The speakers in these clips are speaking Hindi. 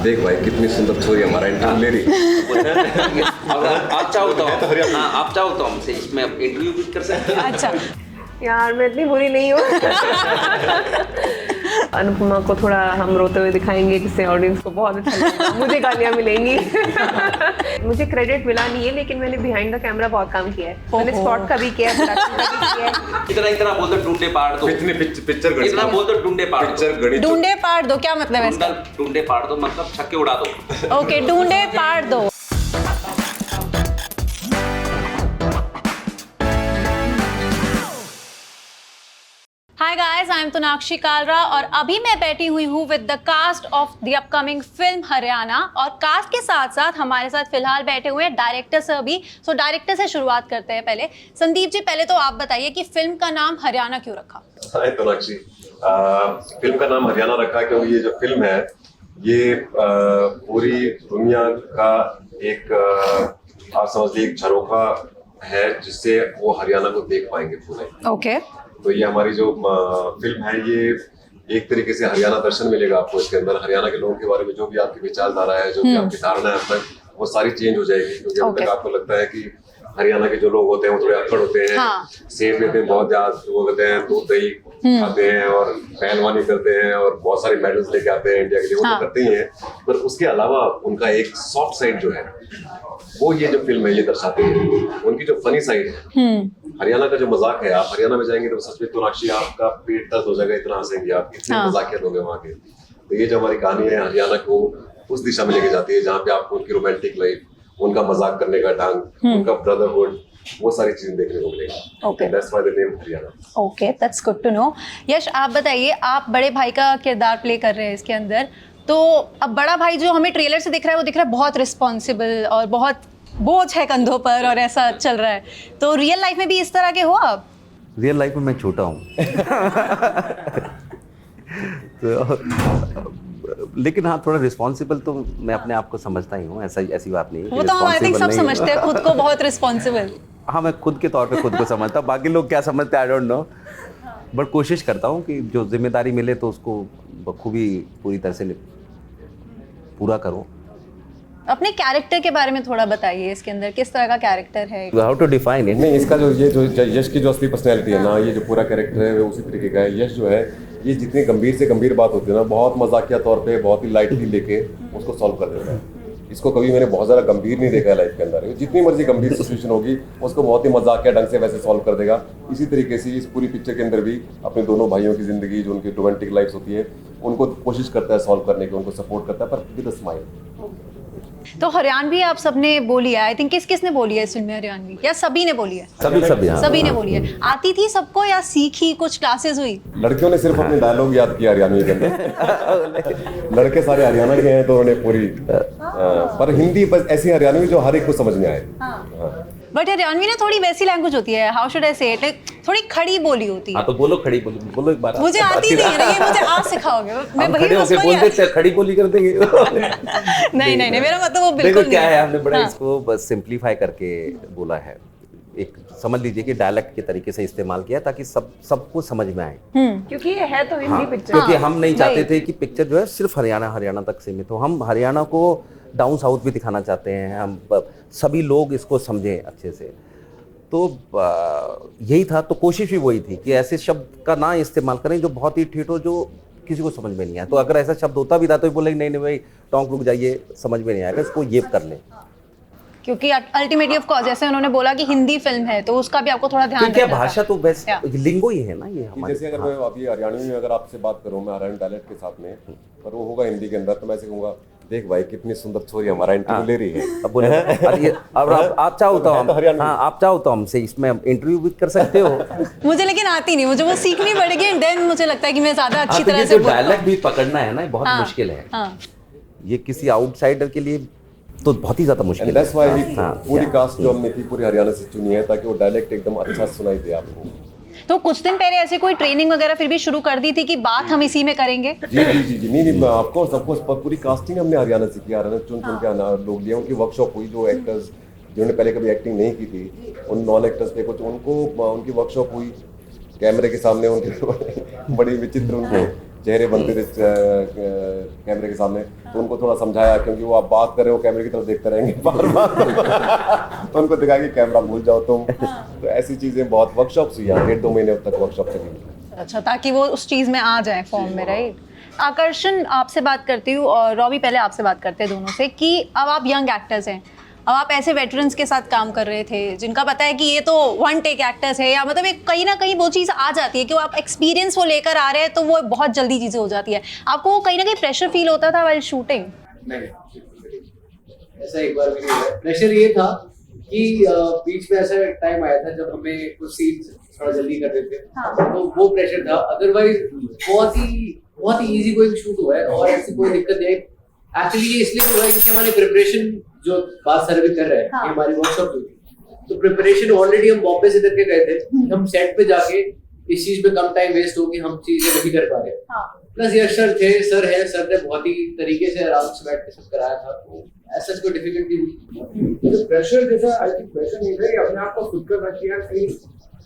देख भाई कितनी सुंदर छोरी हमारा इंटरव्यू ले रही। अगर आप चाहो तो हाँ, आप चाहो तो हमसे इसमें इंटरव्यू भी कर सकते हैं। अच्छा, यार मैं इतनी बुरी नहीं हूँ। अनुपमा को थोड़ा हम रोते हुए दिखाएंगे जिससे ऑडियंस को बहुत अच्छा लगेगा। मुझे गालियाँ मिलेंगी। मुझे क्रेडिट मिला नहीं है लेकिन मैंने बिहाइंड द कैमरा बहुत काम किया है। मैंने स्पॉट का भी किया है, प्रोडक्शन का भी किया है। इतना बोल दो टूंडे पाड़ दो, पिक्चर इतना बोल दो टूंडे पाड़ दो, पिक्चर गणित डूंडे पाड़ दो क्या मतलब है इसका? टूंडे पाड़ दो मतलब छक्के उड़ा दो। ओके, डूंडे पाड़ दो। Hi guys, I am Tonakshi Kalra और अभी मैं बैठी हुई हूँ with the cast of the upcoming film Haryana. और कास्ट के साथ साथ हमारे साथ फिलहाल बैठे हुए हैं डायरेक्टर सर भी। सो डायरेक्टर से शुरुआत करते हैं। पहले संदीप जी, पहले तो आप बताइए कि फिल्म का नाम हरियाणा क्यों रखा? हाय तोनाक्षी, फिल्म का नाम हरियाणा रखा क्योंकि ये जो फिल्म है ये पूरी दुनिया का एक आप समझ लीजिए एक झरोखा है जिससे वो हरियाणा को देख पाएंगे पूरे। ओके। तो ये हमारी जो फिल्म है ये एक तरीके से हरियाणा दर्शन मिलेगा आपको इसके अंदर। हरियाणा के लोगों के बारे में जो भी आपकी विचारधारा है, जो भी आपकी धारणा है अब तक, वो सारी चेंज हो जाएगी। क्योंकि अब तक आपको लगता है कि हरियाणा के जो लोग होते हैं वो थोड़े अक्कड़ होते हैं, सेब लेते हैं बहुत ज्यादा, वो कहते हैं दूध दही खाते हैं और पहलवानी करते हैं और बहुत सारे मेडल्स लेके आते हैं इंडिया के लिए, वो तो करते ही हैं। पर उसके अलावा उनका एक सॉफ्ट साइड जो है वो ये जो फिल्म है ये दर्शाती है। उनकी जो फनी साइड है, हरियाणा का जो मजाक है, आप हरियाणा में जाएंगे तो सच में तोनाक्षी आपका पेट दर्द हो जाएगा, इतना हंसेंगे आप, इतने मजाकिया लोग हैं वहाँ के। तो ये जो हमारी कहानी है हरियाणा को उस दिशा में लेके जाती है जहाँ पे आपको उनकी रोमांटिक लाइफ, उनका मजाक करने का ढंग, उनका ब्रदरहुड, वो सारी चीजें देखने को मिलेगी। Okay, that's why the name Haryana. Okay, that's good to know. Yash, आप बताइए, आप बड़े भाई का किरदार प्ले कर रहे हैं इसके अंदर। तो अब बड़ा भाई जो हमें ट्रेलर से दिख रहा है वो दिख रहा है बहुत रिस्पॉन्सिबल और बहुत बोझ है कंधों पर और ऐसा चल रहा है। तो रियल लाइफ में भी इस तरह के हो आप? रियल लाइफ में मैं छोटा हूँ। तो, लेकिन हाँ, थोड़ा रिस्पॉन्सिबल तो मैं अपने आप को समझता ही हूँ, ऐसी बात नहीं है। वो तो हम आई थिंक सब समझते हैं खुद को बहुत रिस्पॉन्सिबल। हाँ, मैं खुद के तौर पे खुद को समझता हूँ, बाकी लोग क्या समझते हैं आई डोंट नो, बट कोशिश करता हूँ कि जो जिम्मेदारी मिले तो उसको बखूबी पूरी तरह से पूरा करूँ। अपने कैरेक्टर के बारे में थोड़ा बताइए, इसके अंदर किस तरह का कैरेक्टर है? How to define it? नहीं, इसका जो ये जो यश की जो असली पर्सनैलिटी है ना, ये जो पूरा कैरेक्टर है वो उसी तरीके का है। यश जो है ये जितनी गंभीर से गंभीर बात होती है ना, बहुत मजाकिया तौर पे बहुत ही लाइटली लेके उसको सॉल्व कर देता है। इसको कभी मैंने बहुत ज़्यादा गंभीर नहीं देखा है लाइफ के अंदर। जितनी मर्जी गंभीर सिचुएशन होगी उसको बहुत ही मजाकिया ढंग से वैसे सॉल्व कर देगा। इसी तरीके से इस पूरी पिक्चर के अंदर भी अपने दोनों भाइयों की जिंदगी, जो उनकी रोमांटिक लाइफ होती है, उनको कोशिश करता है सॉल्व करने की, उनको सपोर्ट करता है, पर विद अ स्माइल। तो हरियाणवी आप सबने बोली है, आई थिंक किसने बोली है इस फिल्म में हरियाणवी, या सभी ने बोली है? सभी ने बोली है। आती थी सबको या सीखी, कुछ क्लासेस हुई? लड़कियों ने सिर्फ अपने डायलॉग याद किया हरियाणवी के अंदर। लड़के सारे हरियाणा के हैं तो उन्हें पूरी पर हिंदी बस ऐसी हरियाणवी जो हर एक को समझ में आए। बट हरियाणवी ना थोड़ी वैसी लैंग्वेज होती है, हाउ शुड आई से इट, थोड़ी खड़ी बोली होती है। हाँ, तो बोलो खड़ी बोली, बोलो एक बार। मुझे आती नहीं है, ये मुझे आप सिखाओगे। मैं वही बोल देते खड़ी बोली कर देंगे। नहीं, मेरा मतलब वो बिल्कुल नहीं। क्या है, हमने बड़ा इसको बस सिंप्लीफाई करके बोला है। एक समझ लीजिए कि डायलेक्ट के तरीके से इस्तेमाल किया ताकि सबको समझ में आए। क्योंकि ये है तो हिंदी पिक्चर। क्योंकि हम नहीं चाहते थे कि पिक्चर जो है सिर्फ हरियाणा तक सीमित हो। हम हरियाणा को डाउन साउथ भी दिखाना चाहते हैं, हम सभी लोग इसको समझें अच्छे से। तो यही था, तो कोशिश भी वही थी कि ऐसे शब्द का ना इस्तेमाल करें जो बहुत ही ठेठ हो, जो किसी को समझ में नहीं आया। तो अगर ऐसा शब्द होता भी था तो बोले नहीं भाई टोंक रुक जाइए, समझ में नहीं आएगा, इसको ये कर लें। क्योंकि अल्टीमेटली ऑफ कोर्स जैसे उन्होंने बोला कि हिंदी फिल्म है तो उसका भी आपको थोड़ा ध्यान रखना है। भाषा तो वैसे लिंगो ही है ना ये हमारी। जैसे अगर मैं अभी हरियाणवी में अगर आपसे बात करूं, मैं हरियाणा डायलेक्ट के साथ में, पर वो होगा हिंदी के अंदर, तो मैं ऐसे कहूंगा, देख भाई कितनी सुंदर छोरी हमारा इंटरव्यू ले रही है। अब बोले अब आप चाहो तो हम, हाँ, आप चाहो तो हमसे इसमें इंटरव्यू भी कर सकते हो। मुझे लेकिन आती नहीं, मुझे वो सीखनी पड़ेगी एंड देन मुझे लगता है कि मैं ज्यादा अच्छी तरह से डायलॉग भी पकड़ना है ना, बहुत मुश्किल है। ये किसी आउटसाइडर के लिए तो बहुत ही ज्यादा मुश्किल है। दैट्स व्हाई पूरी कास्ट जो हमने थी पूरी हरियाणा से चुनी है ताकि वो डायलेक्ट एकदम अच्छा सुनाई दे आपको। तो कुछ दिन पहले ऐसे कोई ट्रेनिंग वगैरह फिर भी शुरू कर दी थी कि बात हम इसी में करेंगे? जी नहीं, आपको सबको पूरी कास्टिंग हमने हरियाणा से की। हरियाणा चुन के लोग लिए, उनकी वर्कशॉप हुई। जो एक्टर्स जिन्होंने पहले कभी एक्टिंग नहीं की थी, उन नॉन एक्टर्स थे कुछ, उनको उनकी वर्कशॉप हुई कैमरे के सामने। उनके बड़ी विचित्र उनके चेहरे बनते थे कैमरे के सामने, तो उनको थोड़ा समझाया, क्योंकि वो आप बात कर रहे हो कैमरे की तरफ देखते रहेंगे बार बार तो उनको दिखाया कि कैमरा भूल जाओ तुम। तो ऐसी चीज़ें बहुत वर्कशॉप्स हुई हैं, 1.5-2 महीने तक वर्कशॉप चली। अच्छा, ताकि वो उस चीज़ में आ जाए फॉर्म में, राइट। आकर्षण, आपसे बात करती हूँ और रॉबी पहले आपसे बात करते हैं दोनों से, कि अब आप यंग एक्टर्स हैं, अब आप ऐसे वेटरन्स के साथ काम कर रहे थे जिनका पता है कि ये तो वन टेक एक्टर्स है, या मतलब एक कहीं ना कहीं वो चीज़ आ जाती है कि वो आप एक्सपीरियंस वो लेकर आ रहे हैं, तो वो बहुत जल्दी चीज़ें हो जाती है। आपको वो कहीं ना कहीं प्रेशर फील होता था वाइल शूटिंग? नहीं, ऐसा एक बार भी नहीं हुआ। प्रेशर ये था कि बीच में ऐसा टाइम आया था जब हमें कुछ सीन्स थोड़ा जल्दी कर देते, तो वो प्रेशर था। अदरवाइज बहुत ही इजी गोइंग शूट हुआ है और ऐसी कोई दिक्कत नहीं। एक्चुअली ये इसलिए हुआ है क्योंकि हमारी प्रिपरेशन, जो बात सर भी कर रहे हैं, ये हमारी वर्कशॉप हुई, तो प्रिपरेशन ऑलरेडी हम बॉम्बे से करके गए थे। हम सेट पे जाके इस चीज पे कम टाइम वेस्ट हो कि हम चीजें नहीं कर पा रहे। प्लस यश सर थे, सर ने बहुत ही तरीके से आराम से बैठ के सब कराया था, तो ऐसा कोई डिफिकल्टी हुई। तो प्रेशर जैसा आई थिंक प्रेशर नहीं था, ये अपने आप को खुद करना चाहिए। कहीं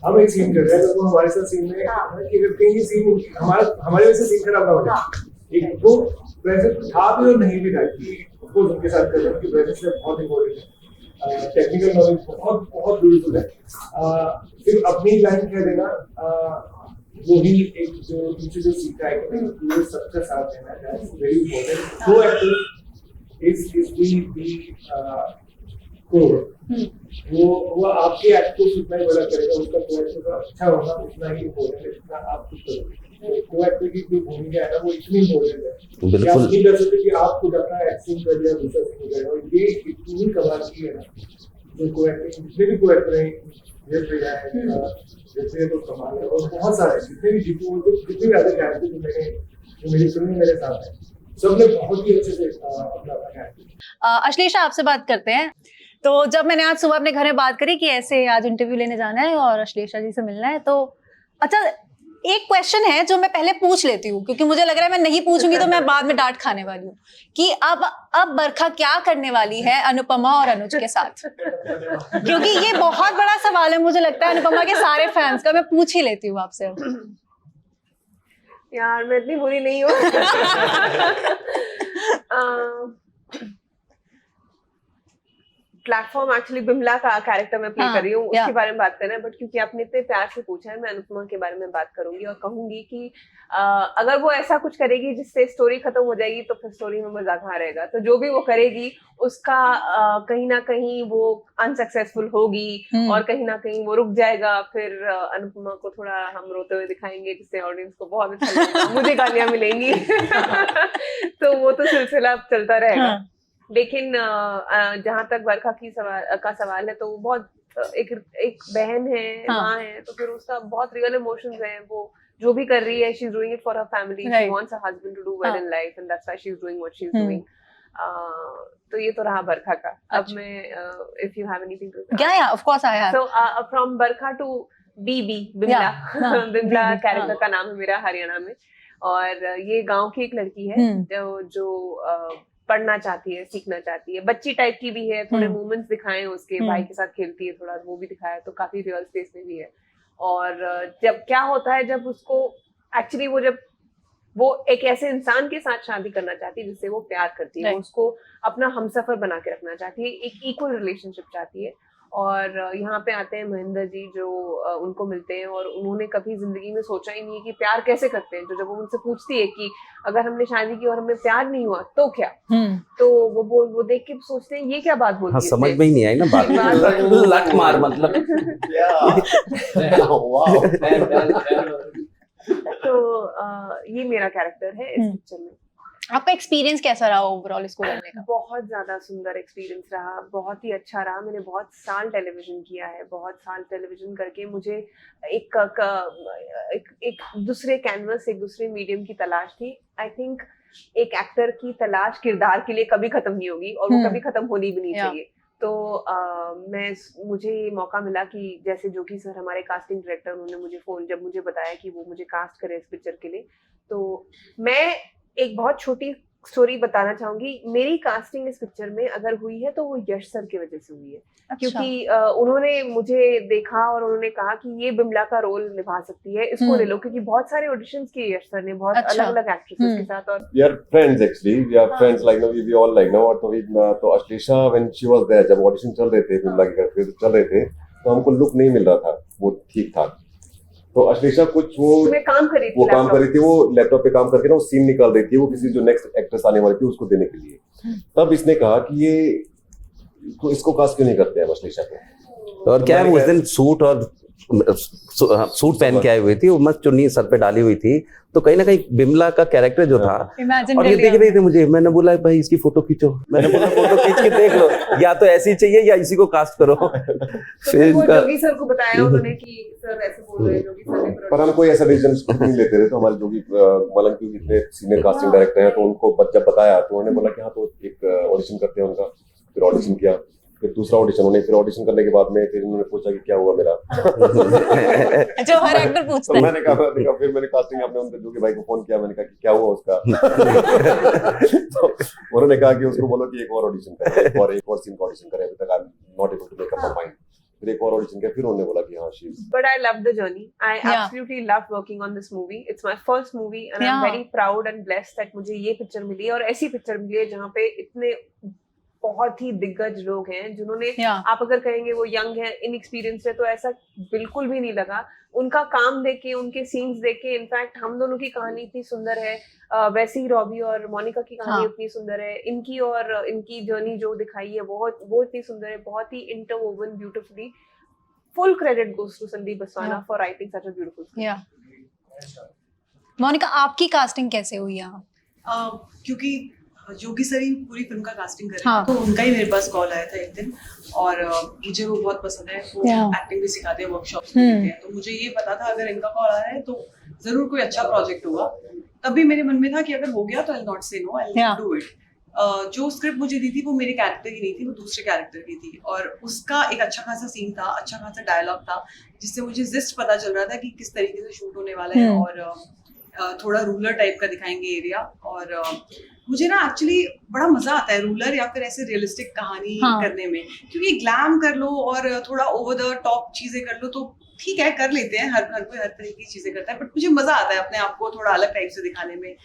हम एक सीन कर रहे हैं तो हमारे साथ सीन में कि अगर कहीं ये सीन हमारे वजह से सीन खराब ना हो जाए, एक वो प्रेशर था भी और नहीं भी था कि उसको उनके साथ कर रहे हैं कि प्रेशर बहुत इंपॉर्टेंट है। टेक्निकल नॉलेज बहुत बहुत ब्यूटीफुल है। सिर्फ अपनी लाइन कह देना वो ही एक जो दूसरे जो सीखा है कि पूरे सबका साथ देना, दैट्स वेरी इंपॉर्टेंट। वो एक्टर इज दी वो आपके एक्ट को जितना ही बड़ा करेगा, उसका को अच्छा होना उतना ही इम्पोर्टेंट है जितना आप खुद करोगे। को एक्टर की जो भूमिका है ना, वो इतनी इम्पोर्टेंट है। बिल्कुल। आप नहीं कर सकते कि आप खुद अपना एक्टिंग कर दिया, दूसरा सीन कर दिया, और ये इतनी कमाल की है ना, जो को एक्टिंग जितने भी को एक्टर हैं, जैसे तो कमाल है। और बहुत सारे जितने भी जितने भी अदर कैरेक्टर जो मेरी फिल्म में मेरे साथ है, सबने बहुत ही अच्छे से अपना कैरेक्टर। अश्लेषा, आपसे बात करते हैं। तो जब मैंने आज सुबह अपने घर में बात करी कि ऐसे आज इंटरव्यू लेने जाना है और अश्लेषा जी से मिलना है, तो अच्छा एक क्वेश्चन है जो मैं पहले पूछ लेती हूँ, क्योंकि मुझे लग रहा है मैं नहीं पूछूंगी तो मैं बाद में डांट खाने वाली हूँ, कि अब बरखा क्या करने वाली है अनुपमा और अनुज के साथ? क्योंकि ये बहुत बड़ा सवाल है, मुझे लगता है अनुपमा के सारे फैंस का। मैं पूछ ही लेती हूँ आपसे। यार मैं इतनी बुरी नहीं हूँ। प्लेटफॉर्म एक्चुअली बिमला का कैरेक्टर मैं प्ले कर रही हूँ, उसके बारे में बात कर रहे हैं, बट क्योंकि आपने इतने प्यार से पूछा है, मैं अनुपमा के बारे में बात करूंगी और कहूंगी कि अगर वो ऐसा कुछ करेगी जिससे स्टोरी खत्म हो जाएगी तो फिर स्टोरी में मजा कहाँ रहेगा। तो जो भी वो करेगी उसका कहीं ना कहीं वो अनसक्सेसफुल होगी और कहीं ना कहीं वो रुक जाएगा। फिर अनुपमा को थोड़ा हम रोते हुए दिखाएंगे जिससे ऑडियंस को बहुत अच्छा लगेगा, मुझे गालियां मिलेंगी। तो वो तो सिलसिला चलता रहेगा। लेकिन जहां तक बरखा का सवाल है, तो वो बहुत एक बहन है, माँ है, तो फिर उसका बहुत रियल इमोशंस हैं। वो जो भी कर रही है, she is doing it for her family, she wants her husband to do well in life and that's why she is doing what she is doing. तो ये तो रहा बरखा का। अब मैं if you have anything to yeah of course I have. So from Barkha to Bibi, Bimla. Bimla character का नाम है मेरा हरियाणा में, और ये गांव की एक लड़की है जो पढ़ना चाहती है, सीखना चाहती है, बच्ची टाइप की भी है। थोड़े मूवमेंट्स दिखाए हैं उसके, भाई के साथ खेलती है, थोड़ा वो भी दिखाया, तो काफी रियल स्पेस में भी है। और जब क्या होता है, जब उसको एक्चुअली जब वो एक ऐसे इंसान के साथ शादी करना चाहती है जिससे वो प्यार करती है, वो उसको अपना हमसफर बना के रखना चाहती है, एक इक्वल रिलेशनशिप चाहती है। और यहाँ पे आते हैं महेंद्र जी, जो उनको मिलते हैं, और उन्होंने कभी जिंदगी में सोचा ही नहीं है कि प्यार कैसे करते हैं। तो जब वो उनसे पूछती है कि अगर हमने शादी की और हमें प्यार नहीं हुआ तो क्या, तो वो देख के सोचते हैं ये क्या बात बोलती है। समझ में ही नहीं आई ना बात। लट मार मतलब। तो ये मेरा कैरेक्टर है इस पिक्चर में। आपका एक्सपीरियंस कैसा रहा ओवरऑल इसको करने का? बहुत ज्यादा सुंदर एक्सपीरियंस रहा, बहुत ही अच्छा रहा। मैंने बहुत साल टेलीविजन किया है, बहुत साल टेलीविजन करके मुझे एक दूसरे कैनवस, एक दूसरे मीडियम की तलाश थी। आई थिंक एक एक्टर की तलाश किरदार के लिए कभी खत्म नहीं होगी, और वो कभी खत्म होनी भी नहीं चाहिए। तो मुझे ये मौका मिला कि जैसे जोगी सर हमारे कास्टिंग डायरेक्टर, उन्होंने जब मुझे बताया कि वो मुझे कास्ट करे इस पिक्चर के लिए, तो मैं एक बहुत छोटी स्टोरी बताना चाहूंगी। मेरी कास्टिंग इस पिक्चर में अगर हुई है तो वो यश सर की वजह से हुई है। क्योंकि उन्होंने मुझे देखा और उन्होंने कहा कि ये बिमला का रोल निभा सकती है, इसको ले लो, क्योंकि बहुत सारे ऑडिशंस किए यश सर ने बहुत अलग अलग एक्ट्रेसेस के साथ। और We are friends actually. We are friends like we all like now. तो Ashlesha when she was there, जब ऑडिशन चल रहे थे बिमला के घर पे चल रहे थे, तो हमको लुक नहीं मिल रहा था वो ठीक ठाक। तो अश्लेषा कुछ वो काम कर रही थी, वो लैपटॉप पे काम करके ना वो सीन निकाल रही थी, वो किसी जो नेक्स्ट एक्ट्रेस आने वाली थी उसको देने के लिए। तब इसने कहा कि ये इसको कास्ट क्यों नहीं करते हैं अश्लेषा को। और क्या है, उस दिन सूट पहन के आई हुई थी, वो मस्त चुन्नी सर पे डाली हुई थी, तो कहीं ना कहीं बिमला का कैरेक्टर जो था, और ये देख रही थी मुझे, मैंने बोला भाई इसकी फोटो खींचो, मैंने बोला फोटो खींच के देख लो, या तो ऐसी चाहिए या इसी को कास्ट करो। फिर वो जोगी सर को बताया उन्होंने कि सर ऐसे बोल रहे हैं, जोगी सर ने पर हम कोई ऐसा डिसीजन नहीं लेते थे। तो हमारे जोगी मतलब क्योंकि इतने सीनियर कास्टिंग डायरेक्टर हैं, तो उनको जब बताया तो उन्होंने बोला कि हाँ तो एक ऑडिशन करते हैं उनका। फिर ऑडिशन किया, फिर दूसरा ऑडिशन होने, फिर ऑडिशन करने के बाद में फिर उन्होंने पूछा कि क्या हुआ मेरा। जो हर एक्टर पूछता है। मैंने कहा फिर मैंने कास्टिंग अपने उनके जोगी भाई को फोन किया, मैंने कहा कि क्या हुआ उसका। तो उन्होंने कहा कि उसको बोलो कि एक और ऑडिशन करे, एक और सीन का ऑडिशन करे, अभी तक I am not able to make up my mind. फिर एक और ऑडिशन किया, फिर उन्होंने बोला कि हाँ she is. But I loved the journey. I absolutely loved working on this movie. It's my first movie and I'm very proud and blessed that मुझे ये पिक्चर मिली और ऐसी पिक्चर मिली है जहाँ पे इतने बहुत ही दिग्गज लोग हैं जिन्होंने आप अगर कहेंगे वो यंग है, इनएक्सपीरियंस्ड है, तो ऐसा बिल्कुल भी नहीं लगा। उनका काम देखे, उनके सीन्स देखे, इनफैक्ट हम दोनों की कहानी इतनी सुंदर है, वैसे ही रॉबी और मोनिका की कहानी इतनी सुंदर है, इनकी और इनकी जर्नी जो दिखाई है वो इतनी सुंदर है, बहुत ही interwoven beautifully. Full credit goes to Sandeep Baswana for writing such a beautiful script. Monika, आपकी कास्टिंग कैसे हुई यहाँ? क्योंकि योगी सर ही पूरी फिल्म का कास्टिंग कर रहे हैं, तो उनका ही मेरे पास कॉल आया था एक दिन, और मुझे वो बहुत पसंद है, वो एक्टिंग भी सिखाते हैं, वर्कशॉप्स भी देते हैं, तो मुझे ये पता था अगर इनका कॉल आ रहा है तो जरूर कोई अच्छा प्रोजेक्ट होगा। तभी मेरे मन में था कि अगर हो गया तो I will not say no, I will do it. जो स्क्रिप्ट मुझे दी थी वो मेरे कैरेक्टर की नहीं थी, वो दूसरे कैरेक्टर की थी, और उसका एक अच्छा खासा सीन था, अच्छा खासा डायलॉग था, जिससे मुझे जिस्ट पता चल रहा था कि किस तरीके से शूट होने वाला है, और थोड़ा रूरल टाइप का दिखाएंगे एरिया। और मुझे ना एक्चुअली बड़ा मजा आता है रूरल या फिर ऐसे रियलिस्टिक कहानी करने में, क्योंकि ग्लैम कर लो और थोड़ा ओवर द टॉप चीजें कर लो तो ठीक है, कर लेते हैं, हर कोई हर तरह की चीजें करता है, बट मुझे मजा आता है अपने आप को थोड़ा अलग टाइप से दिखाने में।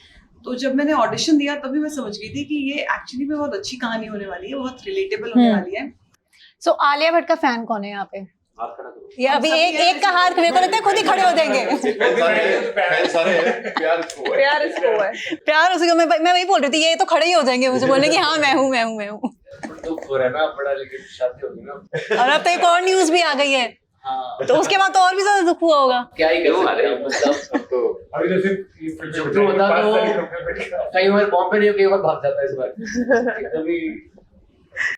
तो जब मैंने ऑडिशन दिया तभी मैं समझ गई थी कि ये एक्चुअली में बहुत अच्छी कहानी होने वाली है, बहुत रिलेटेबल होने वाली है। सो आलिया भट्ट का फैन कौन है यहाँ पे? ये अभी एक का हार मेरे को लगता है खुद ही खड़े हो जाएंगे। प्यार उसको, मैं वही बोल रही थी, ये तो खड़े ही हो जाएंगे मुझे बोलने की हाँ मैं हूँ। दुख हो रहा है ना बड़ा, लेकिन शादी होगी ना। और अब तो एक और न्यूज भी आ गई है, तो उसके बाद तो और भी ज्यादा दुख हुआ होगा। क्या ही करूँ, मतलब तो अभी तो सिर्फ जो बता दो, कई बार बॉम्बे नहीं, कई बार भाग जाता है इस बार।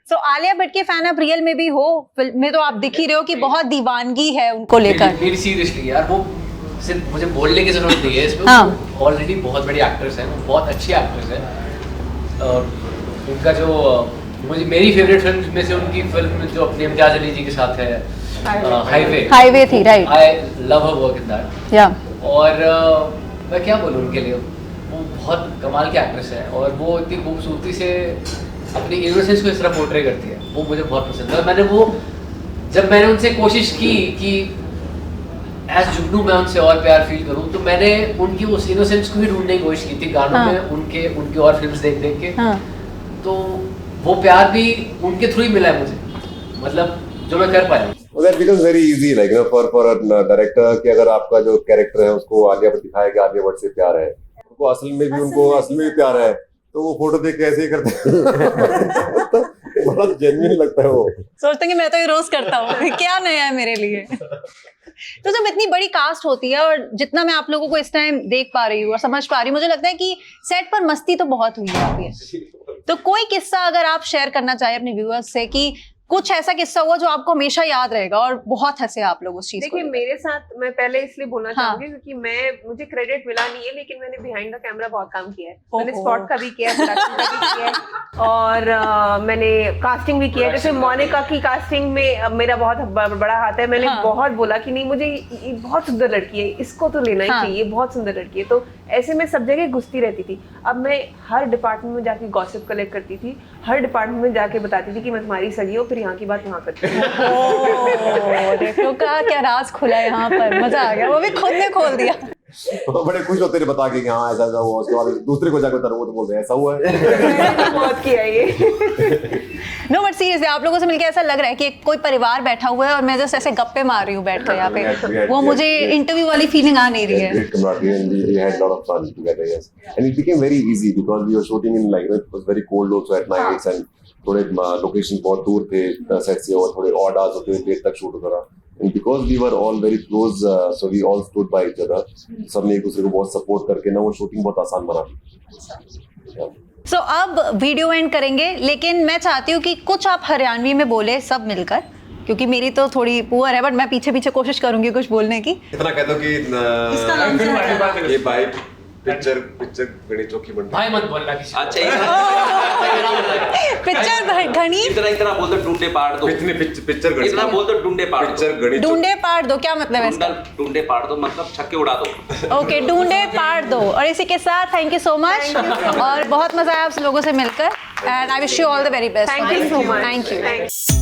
So, आलिया भट्ट के फैन आप रियल में भी हो, फिल्म में तो आप दिख ही रहे हो कि बहुत दीवानगी है उनको लेकर। मेरी सीरियसली यार, वो सिर्फ मुझे बोलने की जरूरत नहीं है इसमें, ऑलरेडी बहुत बड़ी एक्ट्रेस है, वो बहुत अच्छी एक्ट्रेस है। और उनका जो मुझे मेरी फेवरेट फिल्म में से उनकी फिल्म जो अपनी इम्तियाज अली जी के साथ है, हाईवे थी, right. I love her work in that. या और मैं क्या बोलूँ उनके लिए, वो बहुत कमाल की एक्ट्रेस है, और वो इतनी खूबसूरती से अपनी इनोसेंस को इस तरह पोर्ट्रे करती है, वो मुझे बहुत पसंद है। जब मैंने उनसे कोशिश की कि एज जुगनू मैं उनसे और प्यार फील करूं, तो मैंने उनकी उस इनोसेंस को भी ढूंढने की कोशिश की थी गानों में, उनके और फिल्म्स देख के। तो वो प्यार भी उनके थ्रू ही मिला है मुझे, मतलब जो मैं कर पाया। That becomes very easy, like for a director कि अगर आपका जो कैरेक्टर है उसको आलिया भट्ट दिखाया कि आलिया भट्ट से प्यार है, उनको असल में भी प्यार है, तो वो फोटो देख के ऐसे ही करते हैं। तो बड़ा जेन्युइन लगता है, वो सोचते हैं कि मैं तो ये रोज करता हूँ, क्या नया है मेरे लिए। तो जब इतनी बड़ी कास्ट होती है और जितना मैं आप लोगों को इस टाइम देख पा रही हूँ और समझ पा रही हूँ, मुझे लगता है कि सेट पर मस्ती तो बहुत हुई है। तो कोई किस्सा अगर आप शेयर करना चाहे अपने व्यूअर्स से कि कुछ ऐसा किस्सा हुआ जो आपको हमेशा याद रहेगा और बहुत हंसे आप लोग उस चीज को? देखिए मेरे साथ, मैं पहले इसलिए बोलना हाँ। चाहूंगी क्योंकि मुझे क्रेडिट मिला नहीं है, लेकिन मैंने बिहाइंड द कैमरा बहुत काम किया है। मैंने स्पॉट का भी किया है, प्रोडक्शन का भी किया है, और मैंने कास्टिंग भी किया है। जैसे मोनिका की कास्टिंग में मेरा बहुत बड़ा हाथ है। मैंने हाँ। बहुत बोला कि नहीं, मुझे ये बहुत सुंदर लड़की है, इसको तो लेना ही हाँ। चाहिए, बहुत सुंदर लड़की है। तो ऐसे में सब जगह घुसती रहती थी। अब मैं हर डिपार्टमेंट में जाके गॉसिप कलेक्ट करती थी, हर डिपार्टमेंट में जाके बताती थी कि मैं तुम्हारी सगी हूँ, फिर यहाँ की बात वहाँ करती हूँ। ओह, देखो क्या राज खुला है यहाँ पर, मजा आ गया, वो भी खुद ने खोल दिया। तो बड़े खुश होते थे बता के कि हाँ ऐसा ऐसा हुआ, उसके बाद दूसरे को जाकर बता वो तो बोल रहे हैं ऐसा हुआ है। मैंने तो बहुत किया ये। नो बट सीरियसली आप लोगों से मिलकर ऐसा लग रहा है कि कोई परिवार बैठा हुआ है और मैं जस्ट ऐसे गप्पे मार रही हूँ बैठ कर यहाँ पे, वो मुझे इंटरव्यू वाली फीलिंग आ नहीं रही है। Great camaraderie and we had a lot of fun together, yes. And it became very easy because we were shooting in like it was very cold also at nights and थोड़े लोकेशन बहुत दूर थे सेट से और थोड़े ऑड आवर्स होते थे, देर तक शूट होता था। And because we were all very close, so we all stood by each other. सबने एक दूसरे को बहुत सपोर्ट करके ना वो शूटिंग बहुत आसान बना दी। सो अब वीडियो एंड करेंगे, लेकिन मैं चाहती हूँ कि कुछ आप हरियाणवी में बोले सब मिलकर, क्योंकि मेरी तो थोड़ी पुअर है, बट मैं पीछे पीछे कोशिश करूंगी कुछ बोलने की। इतना कह दो कि इसका नाम क्या है? ये भाई पिक्चर गणी चौकी बनती भाई मत बोलना किसी को। अच्छा पिक्चर घनी इतना बोल दो डूंडे पाड़ दो, पिक्चर गणी इतना बोल दो डूंडे पाड़ दो, पिक्चर गणी डूंडे पाड़ दो, क्या मतलब है इसका? डूंडे पाड़ दो मतलब छक्के उड़ा दो। ओके, डूंडे पाड़ दो। और इसी के साथ थैंक यू सो मच, और बहुत मजा आया आप लोगों से मिलकर, and I wish you all the very best. Thank you so much. Thank you. Thanks.